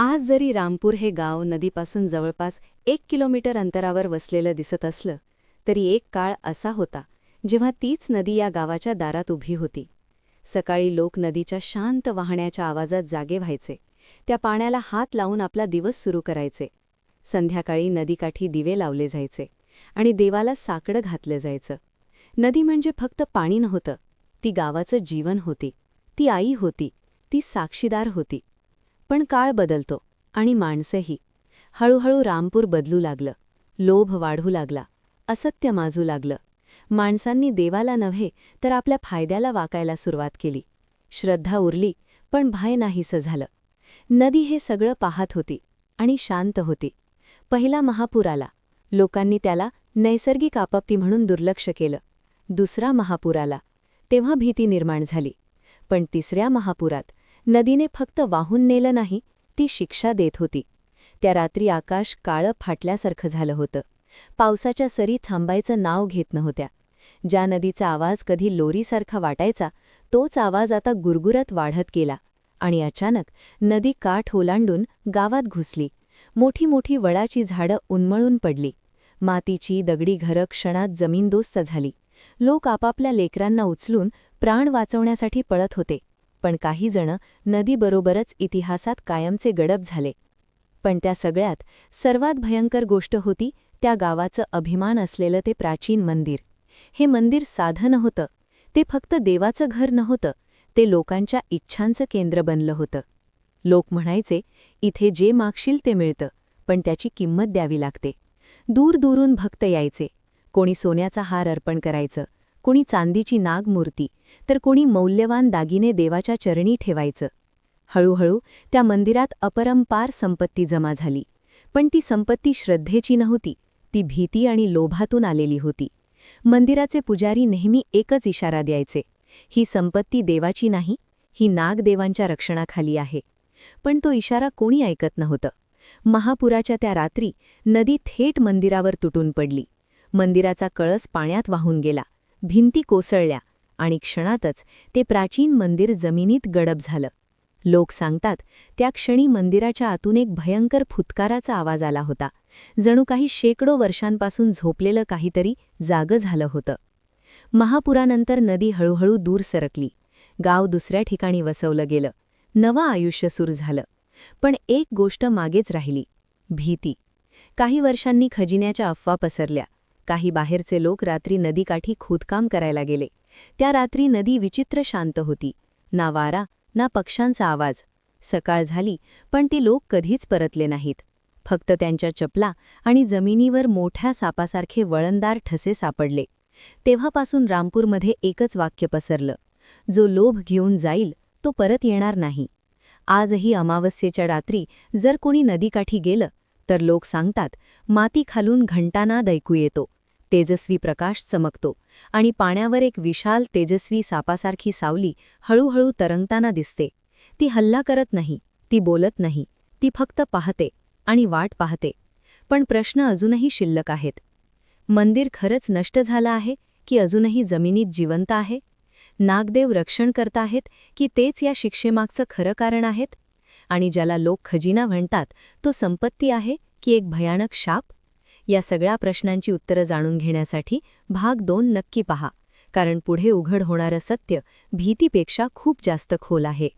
आज जरी रामपूर हे गाव नदीपासून जवळपास 1 किलोमीटर अंतरावर वसलेलं दिसत असलं तरी एक काळ असा होता जेव्हा तीच नदी या गावाच्या दारात उभी होती. सकाळी लोक नदीच्या शांत वाहण्याच्या आवाजात जागे व्हायचे. त्या पाण्याला हात लावून आपला दिवस सुरू करायचे. संध्याकाळी नदीकाठी दिवे लावले जायचे आणि देवाला साकडं घातलं जायचं. नदी म्हणजे फक्त पाणी नव्हतं, ती गावाचं जीवन होती, ती आई होती, ती साक्षीदार होती. पण काळ बदलतो आणि माणसंही. हळूहळू रामपूर बदलू लागलं. लोभ वाढू लागला, असत्य माजू लागलं. माणसांनी देवाला नव्हे तर आपल्या फायद्याला वाकायला सुरुवात केली. श्रद्धा उरली पण भय नाहीसं झालं. नदी हे सगळं पाहत होती आणि शांत होती. पहिला महापूर आला. लोकांनी त्याला नैसर्गिक आपत्ती म्हणून दुर्लक्ष केलं. दुसरा महापूर आला, तेव्हा भीती निर्माण झाली. पण तिसऱ्या महापुरात नदीने फक्त वाहून नेलं नाही, ती शिक्षा देत होती. त्या रात्री आकाश काळं फाटल्यासारखं झालं होतं. पावसाच्या सरी थांबायचं नाव घेत नव्हत्या. ज्या नदीचा आवाज कधी लोरीसारखा वाटायचा तोच आवाज आता गुरगुरत वाढत गेला. आणि अचानक नदी काठ ओलांडून गावात घुसली. मोठी मोठी वडाची झाडं उन्मळून पडली. मातीची दगडी घरं क्षणात जमीनदोस्त झाली. लोक आपापल्या लेकरांना उचलून प्राण वाचवण्यासाठी पळत होते. पण काही जण नदीबरोबरच इतिहासात कायमचे गडप झाले. पण त्या सगळ्यात सर्वात भयंकर गोष्ट होती त्या गावाचं अभिमान असलेलं ते प्राचीन मंदिर. हे मंदिर साधं नव्हतं, ते फक्त देवाचं घर नव्हतं, ते लोकांच्या इच्छांचं केंद्र बनलं होतं. लोक म्हणायचे, इथे जे मागशील ते मिळतं, पण त्याची किंमत द्यावी लागते. दूरदूरून भक्त यायचे. कोणी सोन्याचा हार अर्पण करायचं, कोणी चांदीची नागमूर्ती, तर कोणी मौल्यवान दागिने देवाच्या चरणी ठेवायचं. हळूहळू त्या मंदिरात अपरंपार संपत्ती जमा झाली. पण ती संपत्ती श्रद्धेची नव्हती, ती भीती आणि लोभातून आलेली होती. मंदिराचे पुजारी नेहमी एकच इशारा द्यायचे, ही संपत्ती देवाची नाही, ही नागदेवांच्या रक्षणाखाली आहे. पण तो इशारा कोणी ऐकत नव्हतं. महापुराच्या त्या रात्री नदी थेट मंदिरावर तुटून पडली. मंदिराचा कळस पाण्यात वाहून गेला, भिंती कोसळल्या आणि क्षणातच ते प्राचीन मंदिर जमिनीत गडप झालं. लोक सांगतात, त्या क्षणी मंदिराच्या आतून एक भयंकर फुत्काराचा आवाज आला होता. जणू काही शेकडो वर्षांपासून झोपलेलं काहीतरी जागं झालं होतं. महापुरानंतर नदी हळूहळू दूर सरकली. गाव दुसऱ्या ठिकाणी वसवलं गेलं. नवं आयुष्य सुरू झालं. पण एक गोष्ट मागेच राहिली, भीती. काही वर्षांनी खजिन्याच्या अफवा पसरल्या. काही बाहेरचे लोक रात्री नदीकाठी खोदकाम करायला गेले. त्या रात्री नदी विचित्र शांत होती. ना वारा, ना पक्ष्यांचा आवाज. सकाळ झाली पण ती लोक कधीच परतले नाहीत. फक्त त्यांच्या चपला आणि जमिनीवर मोठ्या सापासारखे वळणदार ठसे सापडले. तेव्हापासून रामपूरमध्ये एकच वाक्य पसरलं, जो लोभ घेऊन जाईल तो परत येणार नाही. आजही अमावस्येच्या रात्री जर कोणी नदीकाठी गेलं तर लोक सांगतात, माती खालून घंटानाद ऐकू येतो, तेजस्वी प्रकाश चमकतो आणि पाण्यावर एक विशाल तेजस्वी सापासारखी सावली हळूहळू तरंगताना दिसते. ती हल्ला करत नाही, ती बोलत नाही, ती फक्त पाहते आणि वाट पाहते. पण प्रश्न अजूनही शिल्लक आहेत. मंदिर खरंच नष्ट झालं आहे की अजूनही जमिनीत जिवंत आहे? नागदेव रक्षण करत आहेत की तेच या शिक्षेमागचं खरं कारण आहेत? आणि ज्याला लोक खजिना म्हणतात तो संपत्ती आहे की एक भयानक शाप? या सगळ्या प्रश्नांची उत्तरं जाणून घेण्यासाठी भाग 2 नक्की पहा, कारण पुढे उघड होणारं सत्य भीतीपेक्षा खूप जास्त खोल आहे.